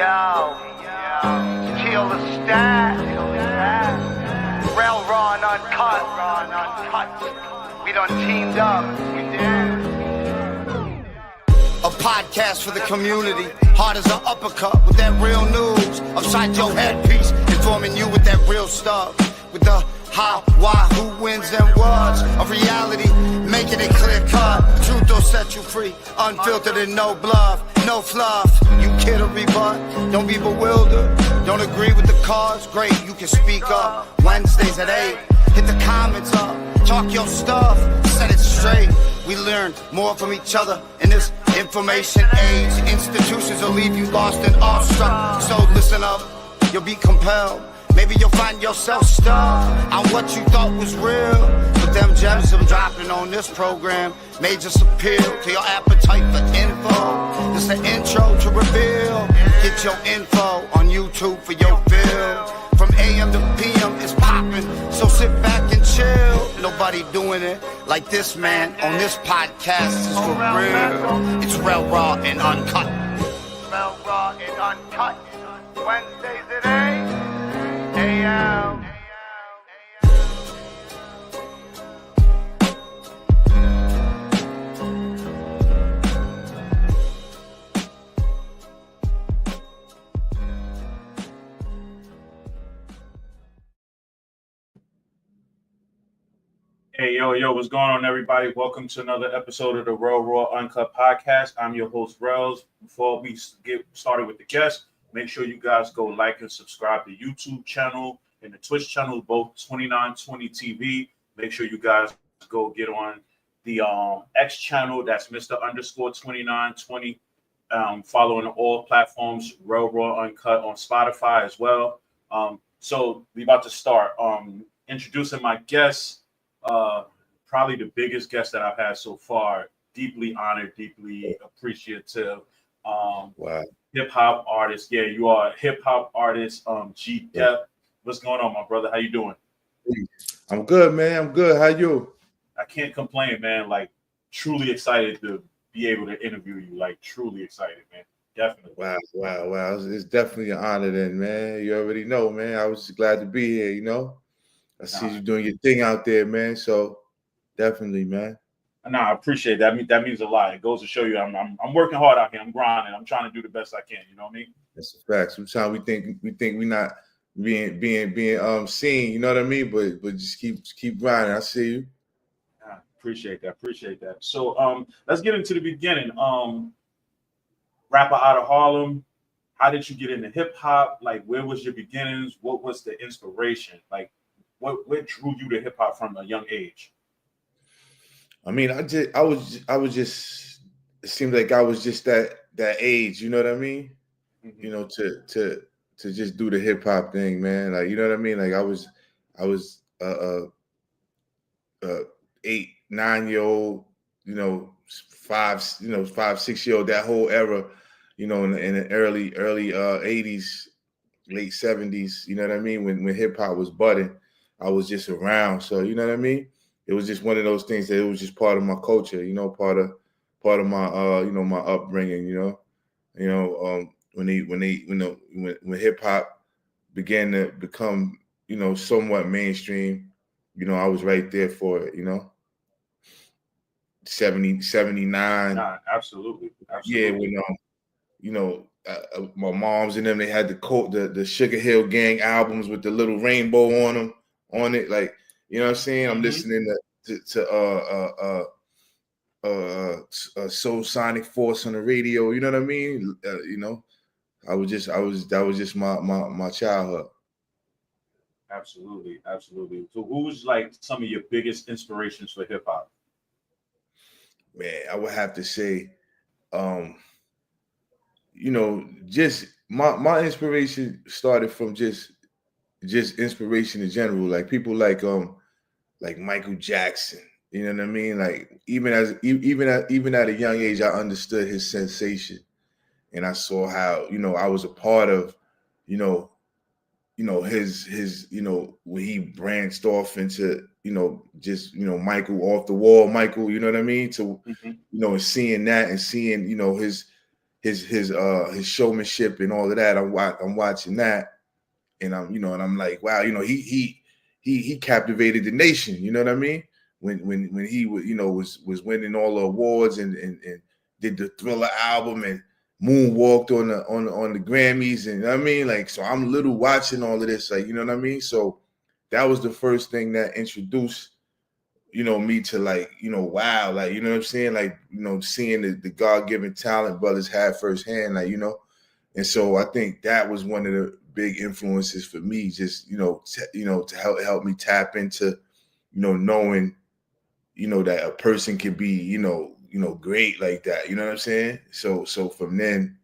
yo, kill the stat. Rail raw and uncut. We done teamed up. We did. A podcast for the community, hard as an uppercut with that real news. Upside your headpiece, informing you with that real stuff. With the how, why, who wins and what's of reality, making it clear cut. Truth will set you free, unfiltered and no bluff, no fluff. You kid or rebut, don't be bewildered. Don't agree with the cause, great, you can speak up. Wednesdays at 8, hit the comments up, talk your stuff, set it straight. We learn more from each other in this information age. Institutions will leave you lost and awestruck. So listen up, you'll be compelled. Maybe you'll find yourself stuck on what you thought was real. But them gems I'm dropping on this program may just appeal to your appetite for info. This the intro to reveal. Get your info on YouTube for your feel. From AM to PM it's popping, so sit back and chill. Nobody doing it like this man on this podcast is for real. It's real raw and uncut. Real raw and uncut. Wednesdays at 8. AM. Hey, yo, what's going on, everybody? Welcome to another episode of the Real Raw Uncut podcast. I'm your host, Rels. Before we get started with the guest, make sure you guys go like and subscribe to the YouTube channel and the Twitch channel, both 2920 TV. Make sure you guys go get on the X channel. That's Mr_2920. Following all platforms, Real Raw Uncut on Spotify as well. So we about to start. Introducing my guest. Probably the biggest guest that I've had so far. Deeply honored, deeply appreciative. Wow. Hip hop artist. Yeah, you are a hip hop artist. G.Dep. What's going on, my brother? How you doing? I'm good, man. I'm good. How you? I can't complain, man. Like, truly excited to be able to interview you. Like, truly excited, man. Definitely. Wow. It's definitely an honor then, man. You already know, man. I was glad to be here, you know. I see you doing your thing out there, man. So definitely, man. No, I appreciate that. That means a lot. It goes to show you I'm working hard out here. I'm grinding. I'm trying to do the best I can. You know what I mean? That's a fact. Sometimes we think we're not being seen. You know what I mean? But just keep grinding. I see you. I appreciate that. So let's get into the beginning. Rapper out of Harlem. How did you get into hip hop? Like, where was your beginnings? What was the inspiration? Like, what drew you to hip hop from a young age? I mean, I was just. It seemed like I was just that age. You know what I mean? Mm-hmm. You know, to just do the hip hop thing, man. Like, you know what I mean? Like, I was 8, 9-year-old. You know, 5, 6-year-old. That whole era. You know, in the early 80s, late 70s. You know what I mean? When hip hop was budding, I was just around. So you know what I mean? It was just one of those things that it was just part of my culture, you know, part of my my upbringing, when hip hop began to become, somewhat mainstream, I was right there for it, 79. Nah, absolutely. Yeah, when my moms and them, they had the Sugar Hill Gang albums with the little rainbow on it, like, you know what I'm saying? I'm listening to Soul Sonic Force on the radio. You know what I mean? That was just my childhood. Absolutely. So, who was like some of your biggest inspirations for hip hop? Man, I would have to say, just my inspiration started from just inspiration in general, like people like Michael Jackson, you know what I mean? Like even at a young age, I understood his sensation, and I saw how I was a part of his when he branched off into Michael off the wall, Michael, you know what I mean? To and seeing that and seeing his his showmanship and all of that. I'm watching that, and I'm like, wow, he captivated the nation. You know what I mean? When he was winning all the awards and did the Thriller album and moonwalked on the Grammys, and you know what I mean, like, so I'm little watching all of this, like, you know what I mean. So that was the first thing that introduced me to, like, wow, like, you know what I'm saying, like, seeing the God-given talent brothers had firsthand, like, and so I think that was one of the big influences for me, just to help me tap into knowing that a person can be great like that, you know what I'm saying. So from then,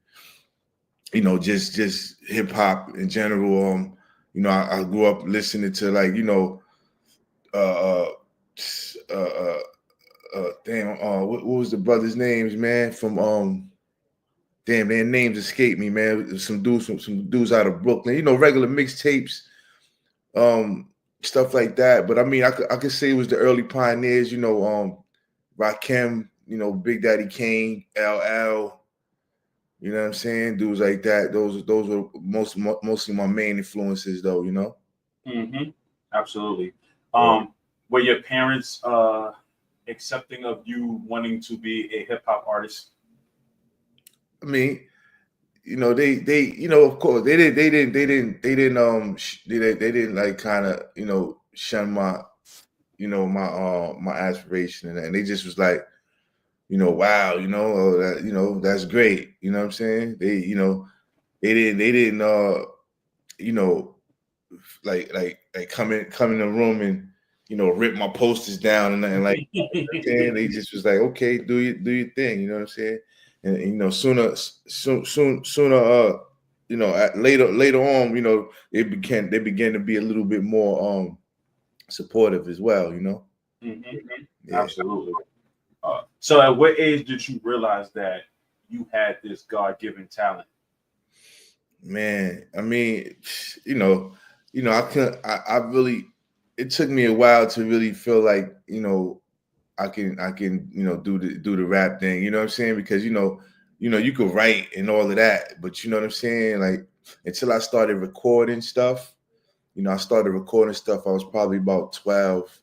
just hip hop in general. I grew up listening to, like, uh, uh, uh, what was the brothers' names, man? From damn, their names escape me, man. Some dudes out of Brooklyn, regular mixtapes, stuff like that. But I mean, I could say it was the early pioneers, Rakim, Big Daddy Kane, LL. You know what I'm saying? Dudes like that. Those were mostly my main influences, though. Mm-hmm. Absolutely. Yeah. Were your parents accepting of you wanting to be a hip hop artist? I mean, they of course they didn't like kind of shun my my aspiration, and they just was like, wow, that that's great, you know what I'm saying. They didn't you know like come in the room and rip my posters down and like, and they just was like, okay, do your thing, you know what I'm saying. And sooner later on, they began to be a little bit more supportive as well, Mm-hmm. yeah. Absolutely. So, at what age did you realize that you had this God given talent? Man, I mean, I really, it took me a while to really feel like, I can, do the rap thing, you know what I'm saying? Because, you could write and all of that, but you know what I'm saying? Like, until I started recording stuff, I started recording stuff. I was probably about 12,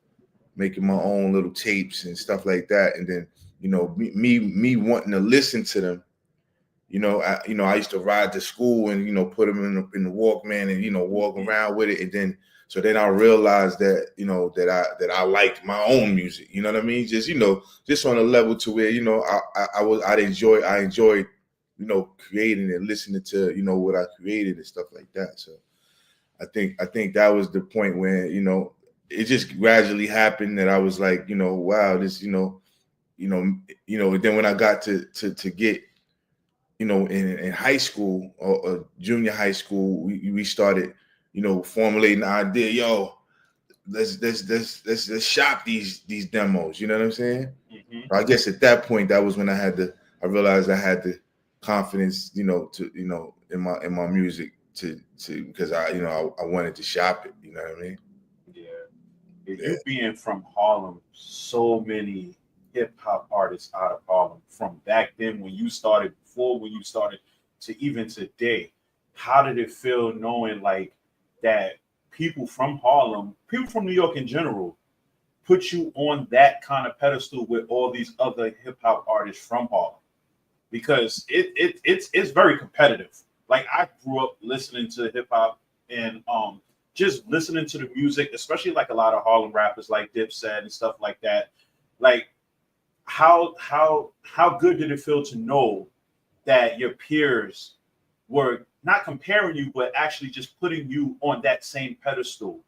making my own little tapes and stuff like that. And then, me wanting to listen to them. I used to ride to school and put them in the Walkman and walk around with it, and then I realized that I liked my own music. You know what I mean? Just on a level to where I enjoyed creating and listening to what I created and stuff like that. So I think that was the point where it just gradually happened that I was like, wow, this then when I got to get in high school or junior high school, we started, formulating the idea. Yo, let's shop these demos. You know what I'm saying? Mm-hmm. I guess at that point, that was when I realized I had the confidence, to in my music to because I wanted to shop it. You know what I mean? Yeah. If Yeah. you being from Harlem, so many hip hop artists out of Harlem from back then when you started, before when you started, to even today. How did it feel knowing like that people from Harlem, people from New York in general, put you on that kind of pedestal with all these other hip hop artists from Harlem? Because it's very competitive. Like I grew up listening to hip hop and just listening to the music, especially like a lot of Harlem rappers like Dipset and stuff like that. Like how good did it feel to know that your peers were not comparing you, but actually just putting you on that same pedestal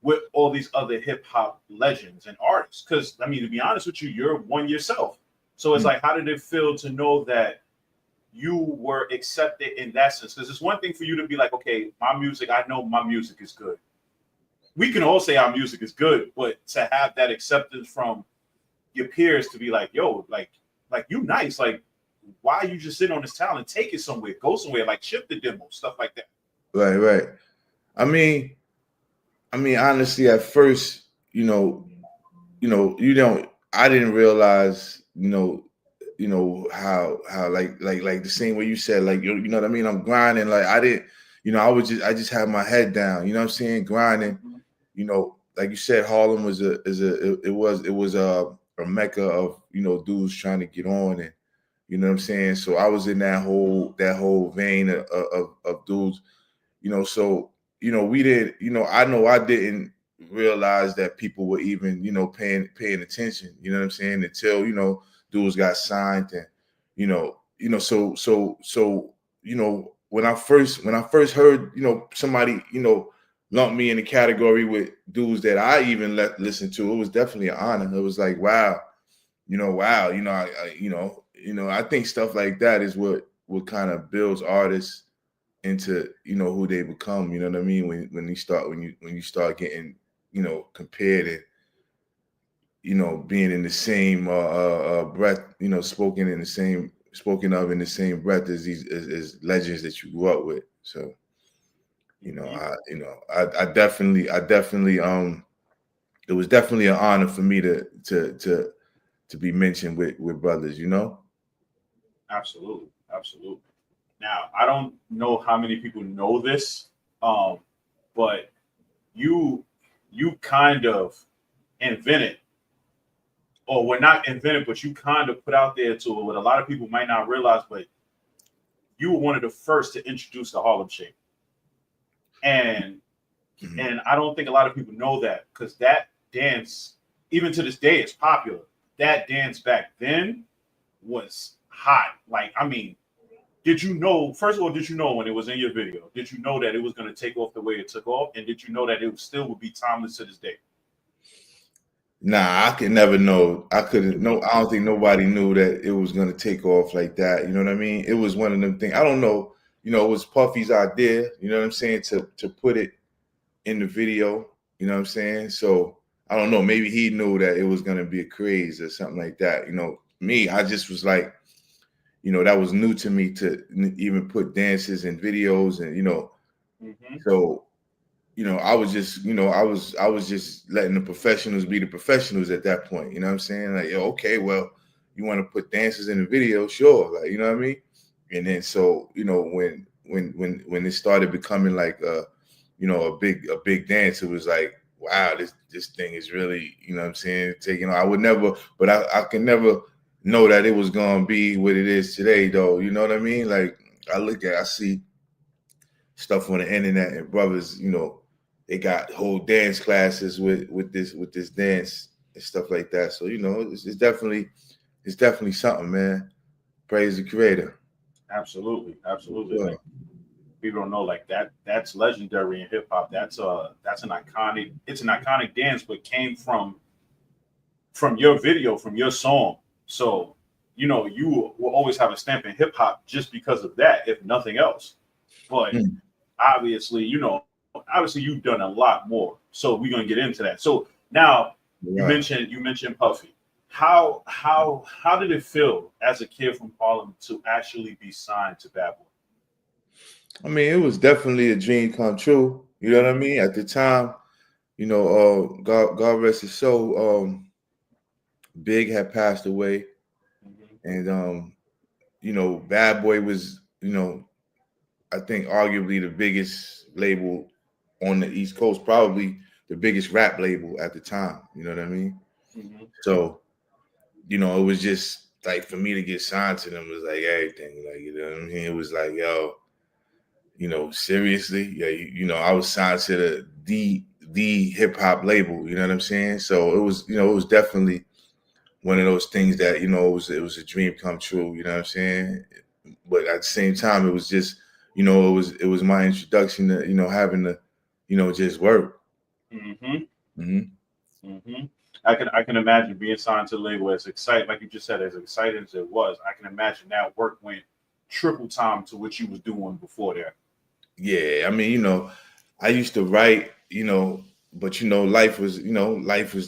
with all these other hip hop legends and artists? Because I mean, to be honest with you, you're one yourself. So it's like, how did it feel to know that you were accepted in that sense? Because it's one thing for you to be like, okay, my music, I know my music is good. We can all say our music is good, but to have that acceptance from your peers to be like, yo, like you nice, like why are you just sitting on this talent? Take it somewhere, go somewhere, like ship the demo, stuff like that. Right. I mean, honestly, at first, I didn't realize, you know, how like the same way you said, like you know what I mean. I'm grinding, like I didn't, you know, I just had my head down. You know what I'm saying? Grinding. You know, like you said, Harlem was a mecca of, you know, dudes trying to get on, and you know what I'm saying. So I was in that whole vein of dudes, you know. So you know, we didn't, you know, I didn't realize that people were even, you know, paying attention. You know what I'm saying? Until, you know, dudes got signed, and so you know, when I first heard, you know, somebody, you know, lump me in the category with dudes that I even listen to, it was definitely an honor. It was like, wow, wow, I think stuff like that is what kind of builds artists into, you know, who they become. You know what I mean? When you start getting, you know, compared, and you know, being in the same breath, you know, spoken of in the same breath as these as legends that you grew up with. So, you know, I definitely it was definitely an honor for me to be mentioned with brothers, you know. Absolutely, absolutely. Now, I don't know how many people know this, but you you kind of invented, or well, not invented, but you kind of put out there to what a lot of people might not realize, but you were one of the first to introduce the Harlem Shake, and Mhm. and I don't think a lot of people know that, because that dance, even to this day, is popular. That dance back then was hot. Like, I mean, did you know? First of all, did you know when it was in your video? Did you know that it was going to take off the way it took off, and did you know that it still would be timeless to this day? Nah, I could never know. I couldn't know. I don't think nobody knew that it was gonna take off like that. You know what I mean? It was one of them things. I don't know. You know, it was Puffy's idea. You know what I'm saying? To put it in the video. You know what I'm saying? So I don't know. Maybe he knew that it was gonna be a craze or something like that. You know, me, I just was like, you know, that was new to me to even put dances in videos, and you know, Mm-hmm. so you know, I was just, you know, I was just letting the professionals be the professionals at that point. You know what I'm saying? Like, yo, okay, well, you want to put dancers in the video, sure. Like, you know what I mean? And then so, you know, when it started becoming like you know, a big dance, it was like, wow, this thing is really, you know what I'm saying, taking I would never, but I can never know that it was gonna be what it is today though. You know what I mean? Like I see stuff on the internet, and brothers, you know, they got whole dance classes with this dance and stuff like that. So you know, it's definitely something, man. Praise the creator. Absolutely, absolutely. Sure. Like, people don't know, like that. That's legendary in hip hop. That's an iconic. It's an iconic dance, but came from your video, from your song. So, you will always have a stamp in hip hop just because of that, if nothing else. But Hmm. obviously, obviously you've done a lot more. So we're gonna get into that. So now Right. you mentioned Puffy. How did it feel as a kid from Harlem to actually be signed to Bad Boy? I mean, it was definitely a dream come true. You know what I mean? At the time, you know, God rest his soul. Big had passed away, Mhm. and you know, Bad Boy was, you know, I think arguably the biggest label on the East Coast, probably the biggest rap label at the time. You know what I mean? Mhm. So, you know, it was just like for me to get signed to them was like everything. Like, you know what I mean? It was like, yo, you know, seriously? Yeah, you know, I was signed to the hip hop label, you know what I'm saying? So it was, you know, it was definitely one of those things that, you know, it was a dream come true, you know what I'm saying? But at the same time, it was just, you know, it was my introduction to, you know, having to, you know, just work. Mhm. Hmm. Mhm. I can imagine being signed to the label, as excited, like you just said, as exciting as it was. I can imagine that work went triple time to what you was doing before that. Yeah, I mean, you know, I used to write, you know, but you know, life was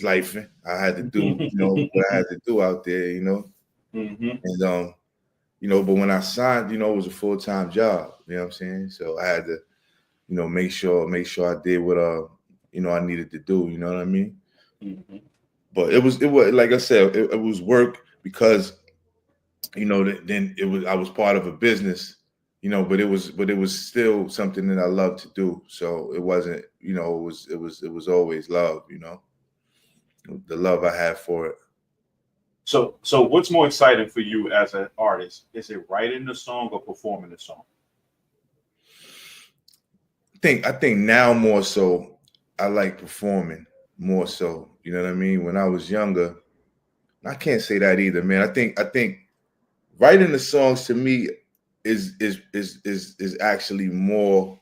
life. I had to do, you know, what I had to do out there, you know. Mhm. And you know, but when I signed, you know, it was a full-time job, you know what I'm saying? So I had to, you know, make sure I did what you know, I needed to do, you know what I mean? Mhm. But it was like I said, it was work because then I was part of a business, but it was still something that I loved to do. So it wasn't, it was always love, the love I had for it. So what's more exciting for you as an artist? Is it writing the song or performing the song? I think now more so I like performing more so. You know what I mean? When I was younger, I can't say that either, man. I think writing the songs to me is actually more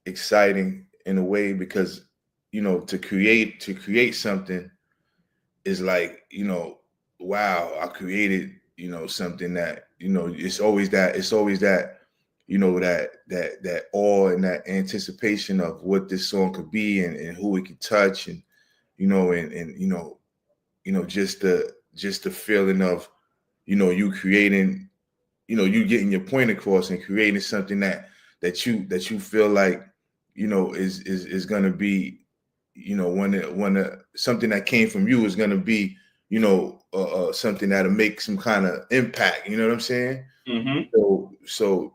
exciting in a way because to create something is like, wow, I created, something that, it's always that, that awe and that anticipation of what this song could be and who it could touch and, just the feeling of, you creating, you getting your point across and creating something that you feel like, is gonna be, when something that came from you is gonna be, something that'll make some kind of impact. You know what I'm saying? Mm-hmm. So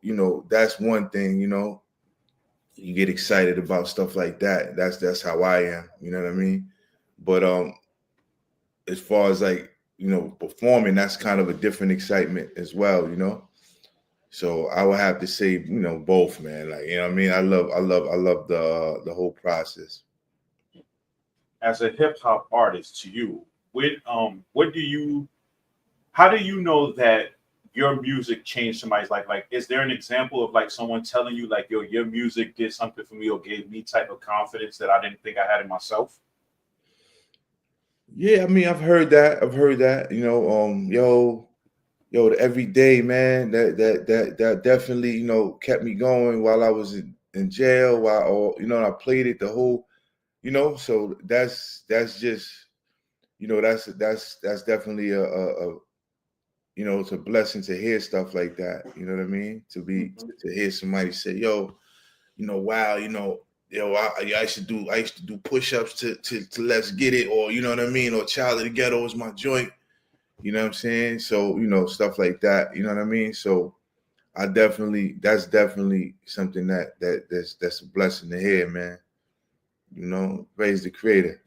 that's one thing. You get excited about stuff like that. That's how I am. You know what I mean? But as far as like performing, that's kind of a different excitement as well. So I would have to say, both, man. Like, what I mean? I love the whole process. As a hip hop artist, to you, how do you know that your music changed somebody's life? Like, is there an example of like someone telling you like, yo, your music did something for me or gave me type of confidence that I didn't think I had in myself? Yeah, I mean, I've heard that. The everyday man, that definitely, kept me going while I was in jail, I played it the whole, so that's just, that's definitely a it's a blessing to hear stuff like that. You know what I mean? Mm-hmm. To hear somebody say, yo, wow, I used to do push-ups to Let's Get It, or you know what I mean, or Child of the Ghetto is my joint. You know what I'm saying? So, stuff like that. You know what I mean? So that's definitely something that's a blessing to hear, man. Praise the creator.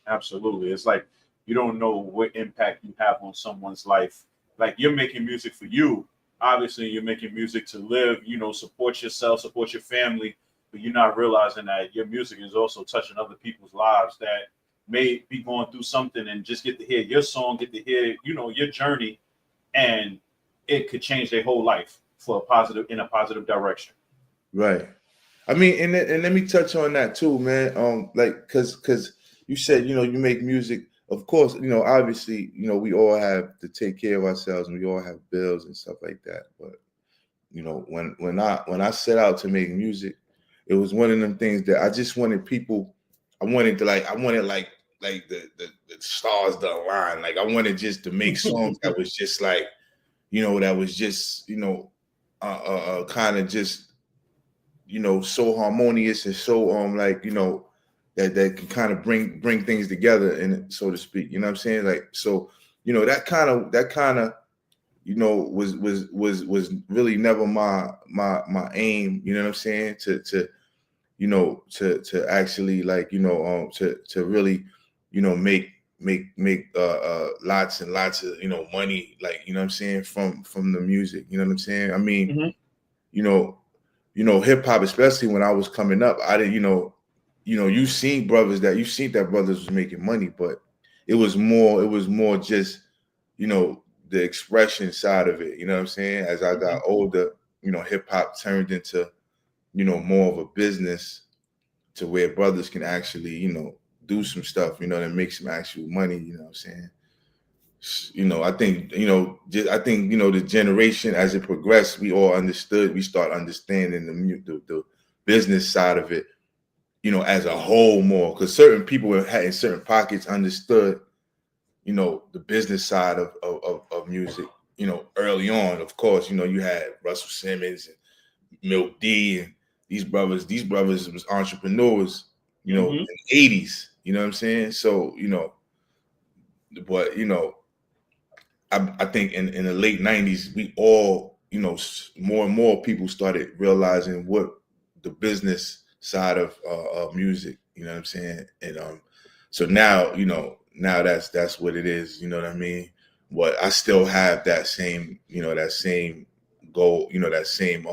Absolutely. It's like you don't know what impact you have on someone's life. Like you're making music for you. Obviously, you're making music to live, support yourself, support your family, but you're not realizing that your music is also touching other people's lives that may be going through something and just get to hear your song, get to hear, your journey, and it could change their whole life in a positive direction. Right. I mean, and let me touch on that too, man. Like, cause you said, you make music. Of course, obviously, we all have to take care of ourselves, and we all have bills and stuff like that. But when I set out to make music, it was one of them things that I just wanted people. I wanted the stars to align. Like I wanted just to make songs that was just like, that was just kind of just so harmonious and so like that can kind of bring things together and so to speak. You know what I'm saying? Like so, that kind of was really never my aim. You know what I'm saying? To actually like to really make lots and lots of money, like what I'm saying, from the music. You know what I'm saying? I mean, Mm-hmm. you know hip hop, especially when I was coming up, I didn't, you seen that brothers was making money, but it was more just, the expression side of it. You know what I'm saying? As I got older, hip hop turned into, more of a business to where brothers can actually, do some stuff, that makes some actual money. You know what I'm saying? I think, the generation as it progressed, we start understanding the business side of it, as a whole more, because certain people had in certain pockets understood, the business side of music, early on. Of course, you had Russell Simmons and Milk D and these brothers was entrepreneurs, in Mm-hmm. the 80s, you know what I'm saying? So, but I think in the late 90s, we all, you know, more and more people started realizing what the business side of music, you know what I'm saying? And so now, you know, now that's what it is, you know what I mean? But I still have that same, you know, that same goal, you know, that same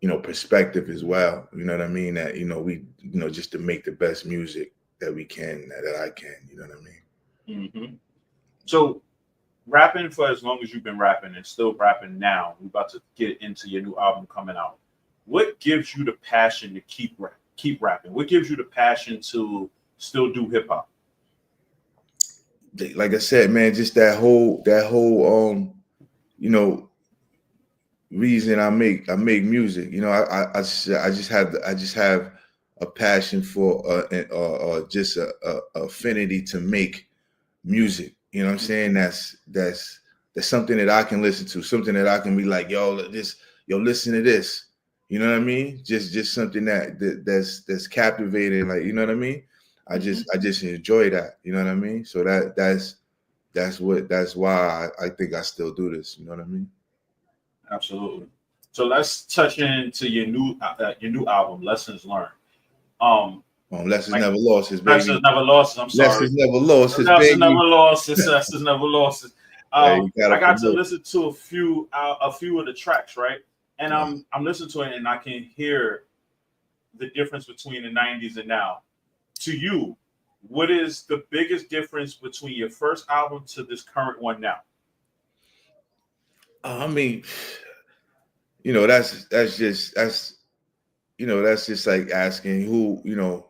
you know, perspective as well. You know what I mean? That, you know, we, you know, just to make the best music that we can, that I can, you know what I mean? Mm-hmm. So rapping for as long as you've been rapping and still rapping now, we're about to get into your new album coming out. What gives you the passion to keep rapping? What gives you the passion to still do hip hop? Like I said, man, just that whole you know, reason I make music. You know, I just have a passion for just a affinity to make music. You know what I'm saying? That's something that I can listen to, something that I can be like, yo, listen to this. You know what I mean? Just something that's captivating, like, you know what I mean? I just enjoy that. You know what I mean? So that's why I think I still do this. You know what I mean? Absolutely. So let's touch into your new album, Lessons Learned. Um, Lessons like never lost his Lessons baby. Never Lost. I'm sorry. Lessons never lost his Lessons Never baby. Lost. Lessons Never Lost. Hey, you I gotta got to promote. listen to a few of the tracks, right? And I'm listening to it, and I can hear the difference between the '90s and now. To you, what is the biggest difference between your first album to this current one now? I mean, you know, that's you know, that's just like asking who, you know,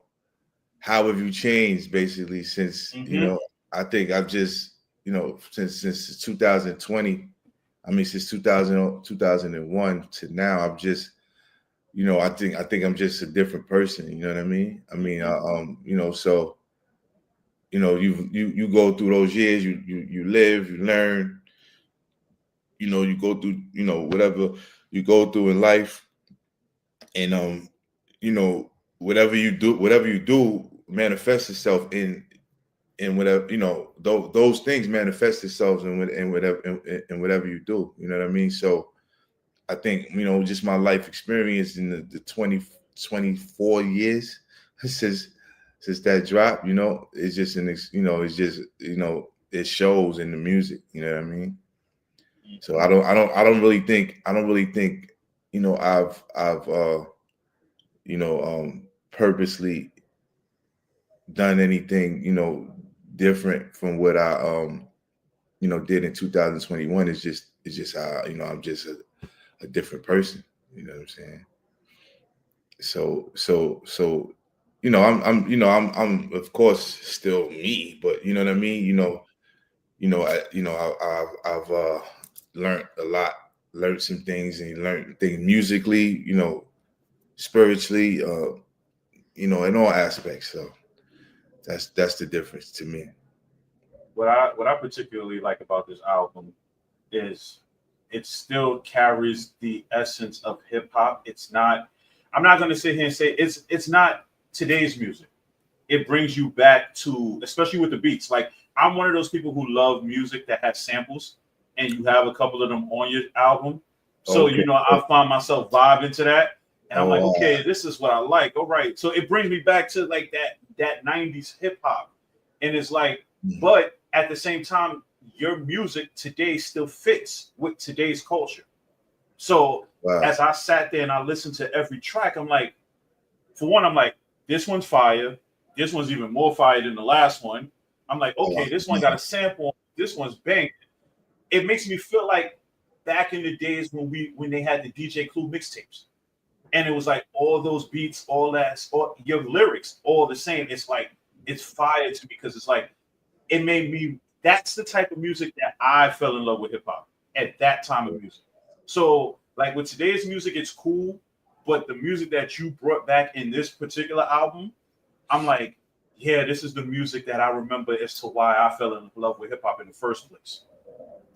how have you changed basically since, you Mm-hmm. know, I think I've just, you know, since 2020, I mean, since 2001 to now, I've just, you know, I think I'm just a different person. You know what I mean? I mean, you know, so, you know, you go through those years, you live, you learn, you know, you go through, you know, whatever you go through in life, and you know, whatever you do manifests itself in whatever, you know, those things manifest themselves in whatever you do. You know what I mean? So I think, you know, just my life experience in the 24 years since that drop, you know, it's just you know, it's just, you know, it shows in the music. You know what I mean? So I don't really think, you know, I've you know, purposely done anything, you know, different from what I you know, did in 2021. It's just how, you know, I'm just a different person. You know what I'm saying? So you know, I'm of course still me, but you know what I mean? I've learned a lot, learned some things, and learned things musically, you know, spiritually, you know, in all aspects. So that's the difference to me. What I particularly like about this album is it still carries the essence of hip hop. It's not. I'm not going to sit here and say it's not today's music. It brings you back to, especially with the beats. Like, I'm one of those people who love music that has samples, and you have a couple of them on your album. So Okay. I find myself vibing to that, and I'm like, Oh, okay, this is what I like. All right, so it brings me back to like that '90s hip hop, and it's like, but at the same time, your music today still fits with today's culture. So wow. as I sat there and I listened to every track, I'm like, for one, I'm like, this one's fire. This one's even more fire than the last one. I'm like, Oh, okay, this one got a sample. This one's bang. It makes me feel like back in the days when they had the DJ Clue mixtapes, and it was like all those beats, all that, all your lyrics, all the same. It's like it's fire to me because it's like it made me. That's the type of music that I fell in love with hip hop at that time of music. So, like with today's music, it's cool, but the music that you brought back in this particular album, I'm like, yeah, this is the music that I remember as to why I fell in love with hip hop in the first place.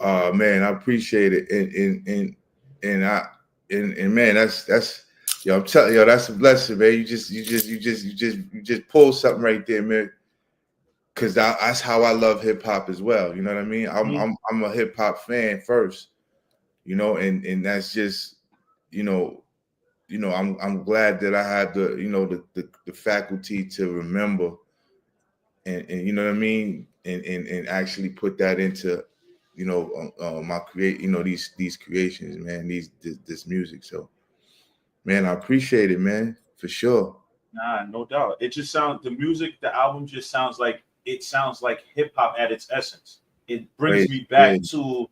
Man, I appreciate it, and I and man, that's yo, I'm telling you, that's a blessing, man. You just pulled something right there, man. because that's how I love hip hop as well. You know what I mean? I'm a hip hop fan first, and that's just, you know, I'm glad that I had the faculty to remember and you know what I mean, and actually put that into, my these creations, man, this music. So, man, I appreciate it, man, for sure. Nah, no doubt. It just sounds, the music, the album just sounds like, it sounds like hip hop at its essence. It brings Great, me back great. to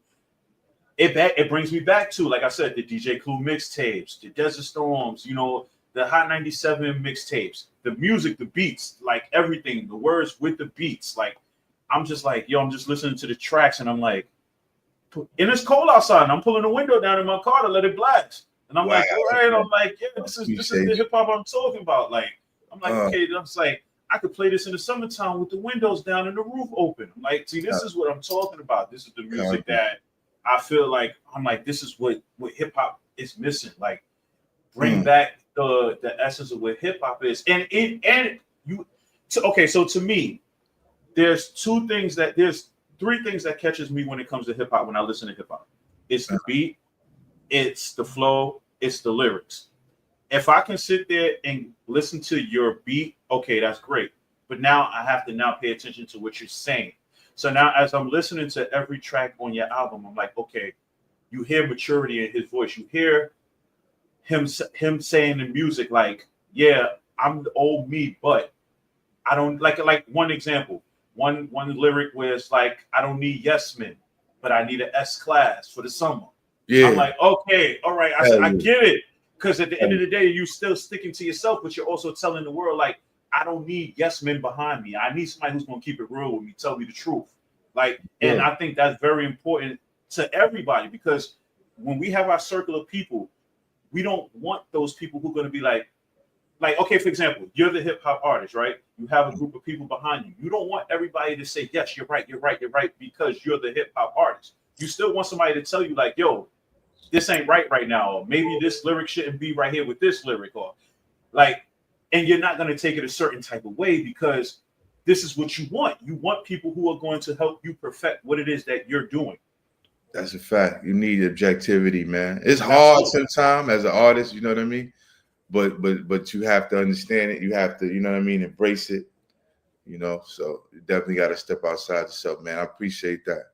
it brings me back to, like I said, the DJ Clue mixtapes, the Desert Storms, the Hot 97 mixtapes, the music, the beats, like everything, the words with the beats. Like, I'm just like, yo, I'm just listening to the tracks and I'm like, and it's cold outside and I'm pulling the window down in my car to let it blast. And I'm Wow, like, all right, man. I'm like, yeah, this is the Appreciate hip hop I'm talking about. Like, I'm like, you. okay, I'm just like, I could play this in the summertime with the windows down and the roof open. I'm like, see, this is what I'm talking about. This is the music Copy. that I feel like, I'm like, this is what hip hop is missing. Like, bring back the essence of what hip hop is. So to me, there's three things that catches me when it comes to hip hop when I listen to hip hop. It's the beat, it's the flow, it's the lyrics. If I can sit there and listen to your beat, okay, that's great. But now I have to now pay attention to what you're saying. So now as I'm listening to every track on your album, I'm like, okay, you hear maturity in his voice. You hear him saying in music like, yeah, I'm the old me, but I don't like one example. One lyric where it's like, I don't need yes men, but I need an S class for the summer. Yeah. I'm like, okay, all right. I said, I get it. Because at the end of Yeah. the day, you still sticking to yourself, but you're also telling the world, like, I don't need yes men behind me. I need somebody who's gonna keep it real with me, tell me the truth. Like, and Yeah. I think that's very important to everybody because when we have our circle of people, we don't want those people who are gonna be like, okay, for example, you're the hip hop artist, right? You have a group of people behind you. You don't want everybody to say, yes, you're right, you're right, you're right, because you're the hip hop artist. You still want somebody to tell you, like, yo, this ain't right now, or maybe this lyric shouldn't be right here with this lyric, or like, and you're not going to take it a certain type of way because this is what you want. You want people who are going to help you perfect what it is that you're doing. That's a fact. You need objectivity, man. It's hard sometimes as an artist, you know what I mean? But you have to understand it. You have to, you know what I mean, embrace it. So you definitely got to step outside yourself, man. I appreciate that.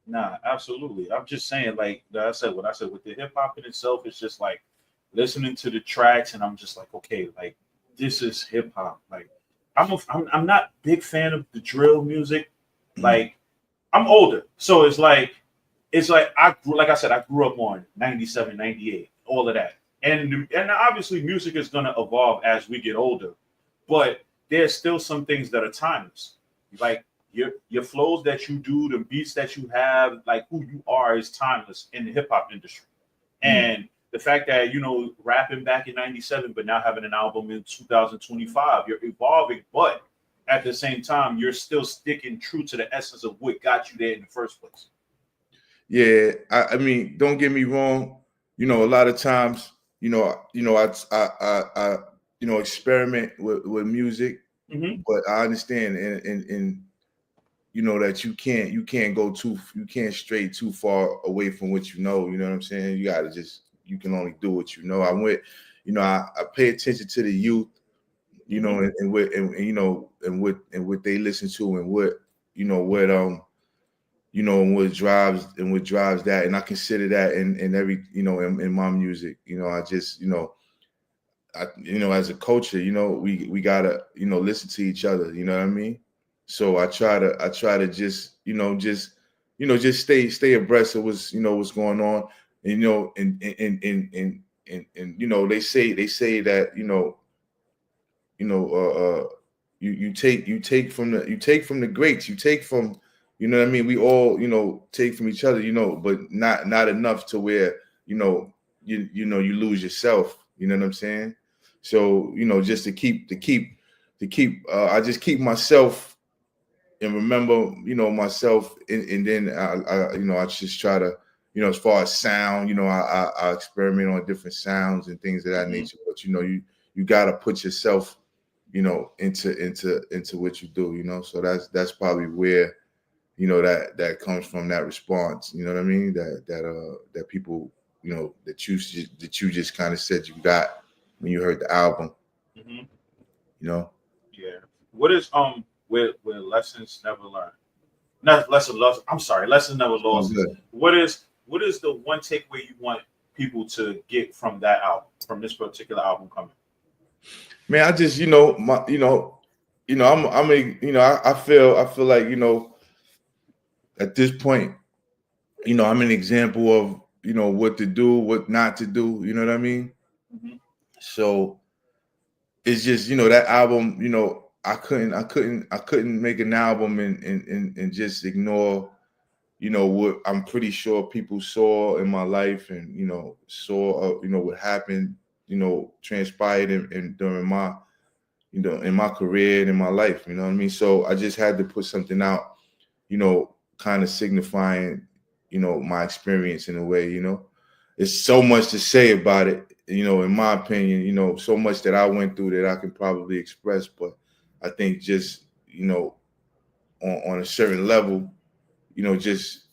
Nah, absolutely. I'm just saying, like I said, what I said with the hip hop in itself, it's just like listening to the tracks, and I'm just like, okay, like this is hip hop. Like I'm not big fan of the drill music. Like I'm older, so it's like like I said, I grew up on 97, 98, all of that. And obviously music is gonna evolve as we get older, but there's still some things that are timeless. Like your flows that you do, the beats that you have, like who you are is timeless in the hip hop industry. And the fact that, rapping back in 97, but now having an album in 2025, you're evolving, but at the same time, you're still sticking true to the essence of what got you there in the first place. Yeah, I mean, don't get me wrong. A lot of times, I experiment with music, but I understand and that you can't stray too far away from what you know. You know what I'm saying? You can only do what you know. I pay attention to the youth, and what they listen to and and what drives that, and I consider that in every in my music. I just as a culture, we gotta listen to each other. You know what I mean? So I try to just stay abreast of what's going on, and they say that you take from the greats, you take from what I mean, we all take from each other, but not enough to where you lose yourself, you know what I'm saying? So just I just keep myself and remember myself, and then I just try to as far as sound, I experiment on different sounds and things of that nature, but you got to put yourself into what you do. So that's probably where, that comes from, that response. You know what I mean? That people, that you just kind of said you got when you heard the album. Mm-hmm. Yeah. What is with lessons never learned? Not lesson lost. I'm sorry, lessons never Oh, lost. good. What is the one takeaway you want people to get from that album, from this particular album coming? Man, I just, I feel like, at this point, I'm an example of, what to do, what not to do. You know what I mean? Mm-hmm. So it's just, that album, I couldn't make an album and just ignore, what I'm pretty sure people saw in my life, and, saw, what happened, transpired in during my, in my career and in my life. You know what I mean? So I just had to put something out, kind of signifying, my experience in a way. It's so much to say about it, in my opinion, so much that I went through that I can probably express. But I think just, on a certain level, just,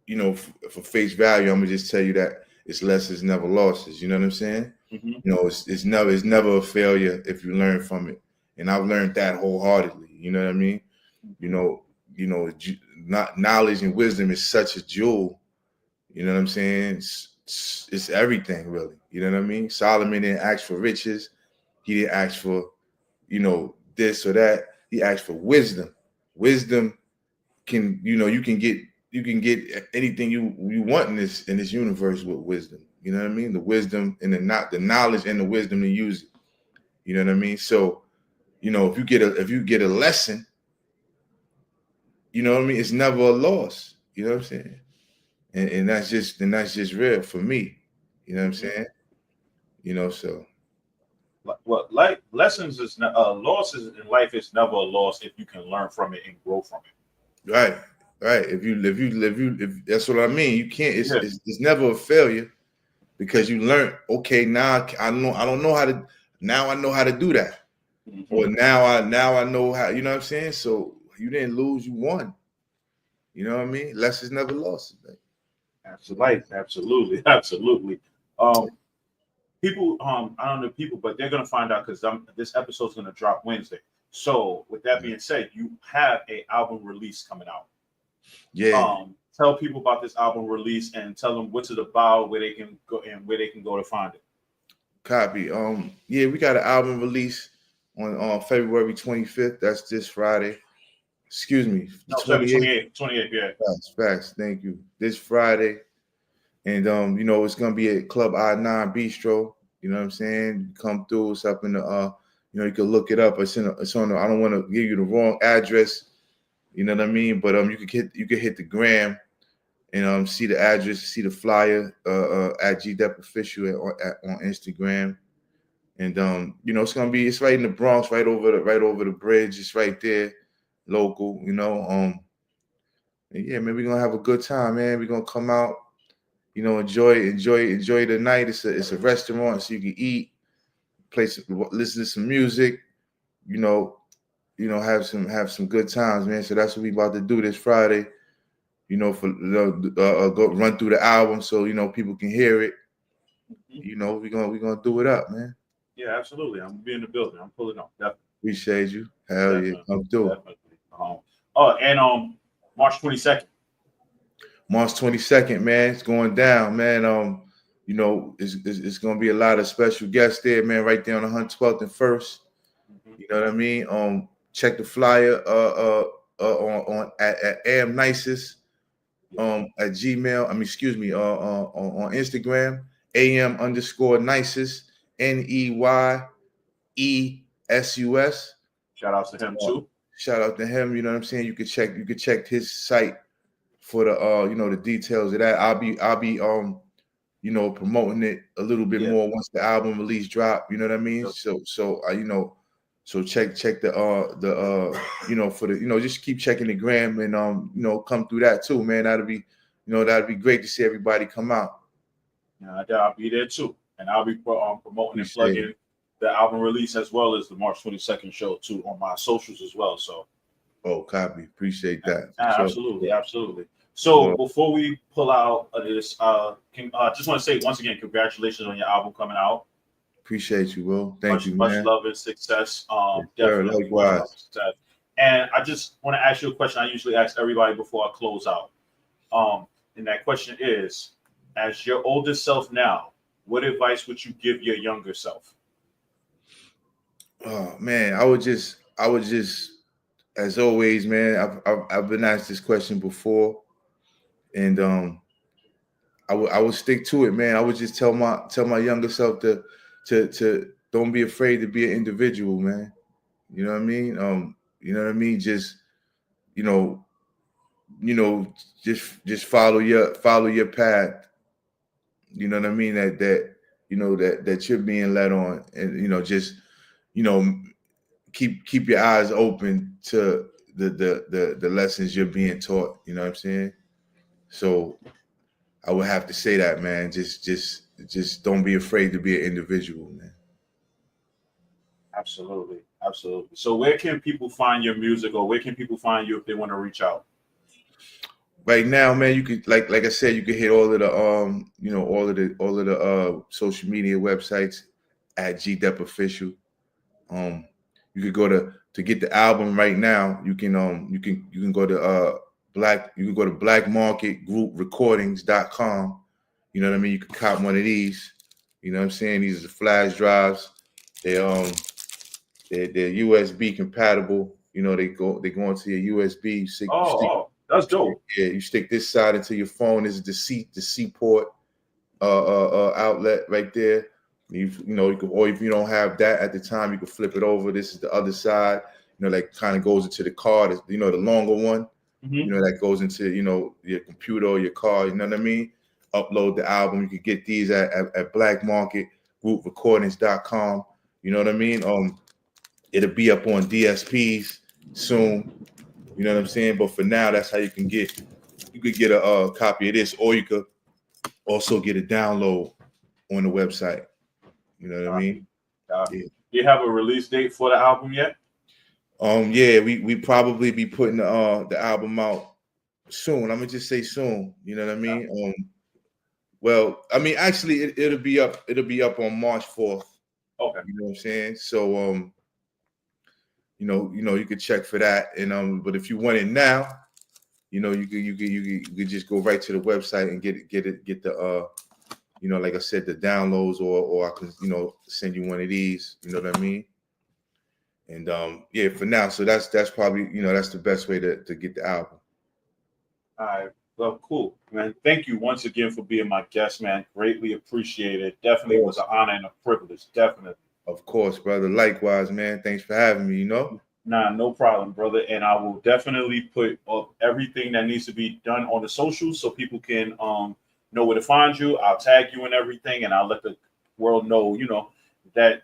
for face value, I'm gonna just tell you that it's lessons, never losses. You know what I'm saying? Mm-hmm. It's never a failure if you learn from it. And I've learned that wholeheartedly. You know what I mean? Not knowledge and wisdom is such a jewel. You know what I'm saying? It's everything, really. You know what I mean? Solomon didn't ask for riches. He didn't ask for, this or that. He asked for wisdom. Wisdom can, you can get anything you want in this universe with wisdom. You know what I mean? The wisdom and the knowledge and the wisdom to use it. You know what I mean? So, if you get a lesson, you know what I mean? It's never a loss. You know what I'm saying? And that's just real for me. You know what I'm saying? So What like lessons is losses in life is never a loss if you can learn from it and grow from it. right, right. If that's what I mean, you can't. It's Yeah. it's, it's never a failure because you learn. Okay, now I don't know how to. Now I know how to do that. Mm-hmm. Or now I know how. You know what I'm saying? So you didn't lose, you won. You know what I mean? Lessons never lost. Absolutely, absolutely. Um, People, I don't know people, but they're gonna find out because this episode's gonna drop Wednesday. So, with that being said, you have a album release coming out. Yeah. Tell people about this album release and tell them what's it about, where they can go and where they can go to find it. Copy. Yeah, we got an album release on February 25th. That's this Friday. Excuse me, the No, 28th. 28th, yeah. Facts. Thank you. This Friday. And it's gonna be at Club I9 Bistro. You know what I'm saying? Come through. It's up in the you can look it up. It's on the, I don't want to give you the wrong address. You know what I mean? But you could hit the gram and see the address, see the flyer at G.Dep official on Instagram. And it's right in the Bronx, right over the bridge. It's right there, local. And yeah, man, we're gonna have a good time, man. We're gonna come out, enjoy the night. It's a restaurant, so you can eat, listen to some music, you know, have some good times, man. So that's what we about to do this Friday. For go run through the album so people can hear it. We're gonna do it up, man. Yeah, absolutely. I'm gonna be in the building. I'm pulling up. Definitely. Appreciate you. Hell yeah, Definitely. come through. Definitely. And March 22nd. March 22nd, man. It's going down, man. It's gonna be a lot of special guests there, man, right there on 112th and 1st. Mm-hmm. You know what I mean? Check the flyer on at amnices at Gmail. Excuse me, on Instagram, am_nices, NEYESUS. Shout outs to him too. Shout out to him. You know what I'm saying? You could check his site for the the details of that. I'll be promoting it a little bit more once the album release drop. You know what I mean? Yep. So check the for the just keep checking the gram and come through that too, man. That'd be great to see everybody come out. Yeah, I'll be there too, and I'll be promoting and plugging the album release as well as the March 22nd show too on my socials as well. So, copy. Appreciate that. Absolutely, absolutely. So before we pull out of this, just want to say once again, congratulations on your album coming out. Appreciate you, Will. Thank you, much man. love and success. Yes, Definitely likewise. success. And I just want to ask you a question I usually ask everybody before I close out. And that question is, as your older self now, what advice would you give your younger self? Oh man, I would just, as always, man. I've been asked this question before, and I would stick to it, man. I would just tell my younger self to don't be afraid to be an individual, man. You know what I mean? You know what I mean? Just just follow your path. You know what I mean? That you're being led on, and just keep your eyes open to the lessons you're being taught. You know what I'm saying? So I would have to say that, man. Just don't be afraid to be an individual, man. Absolutely, absolutely. So where can people find your music, or where can people find you if they want to reach out? Right now, man, you could like I said, you could hit all of the all of the social media websites at G.Dep official. You could go to get the album right now. You can go to Black Market Group Recordings.com. You know what I mean? You can cop one of these. You know what I'm saying? These are the flash drives. They're USB compatible. You know, they go into your USB. That's dope. Yeah, you stick this side into your phone. This is the C port outlet right there. You can, or if you don't have that at the time, you can flip it over. This is the other side. That kind of goes into the car. The longer one. Mm-hmm. That goes into your computer or your car. You know what I mean? Upload the album. You can get these at Black Market Group Recordings.com. You know what I mean? It'll be up on DSPs soon. You know what I'm saying? But for now, that's how you could get a copy of this, or you could also get a download on the website. You know what I mean? Yeah. Do you have a release date for the album yet? Yeah, we probably be putting the album out soon. I'm gonna just say soon. You know what I mean? Well, I mean, actually, it'll be up on March 4th. Okay. You know what I'm saying? So you could check for that. And but if you want it now, you could just go right to the website and get the like I said, the downloads, or I can send you one of these. You know what I mean? And yeah, for now, so that's probably that's the best way to get the album. All right. Well, cool, man. Thank you once again for being my guest, man. Greatly appreciate it. Definitely was an honor and a privilege. Definitely. Of course, brother. Likewise, man. Thanks for having me. Nah, no problem, brother. And I will definitely put up everything that needs to be done on the socials so people can know where to find you. I'll tag you and everything, and I'll let the world know, that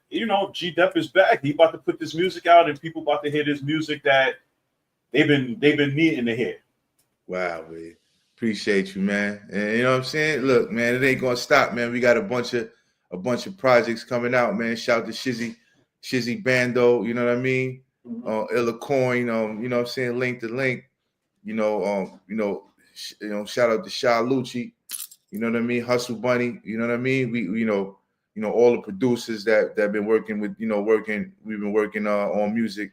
G.Dep is back. He about to put this music out, and people about to hear this music that they've been needing to hear. Wow, man. Appreciate you, man. And you know what I'm saying? Look, man, it ain't gonna stop, man. We got a bunch of projects coming out, man. Shout out to Shizzy Bando, you know what I mean? Illa Coin, you know what I'm saying? Link to Link, shout out to Sha Lucci, you know what I mean? Hustle Bunny, you know what I mean? We all the producers that been working with, we've been working on music,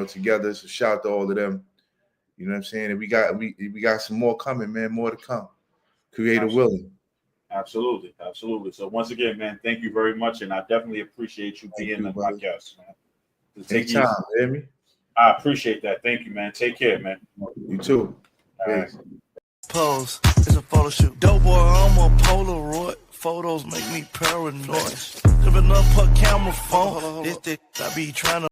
together. So shout out to all of them. You know what I'm saying? And we got some more coming, man. More to come. Creator willing. Absolutely. So once again, man, thank you very much, and I definitely appreciate you being on my guest, man. Take time, hear me? I appreciate that. Thank you, man. Take care, man. You too. Right. Pose. It's a photo shoot. Dope boy, I'm a Polaroid. Photos make me paranoid. Living up her camera phone. This I be trying to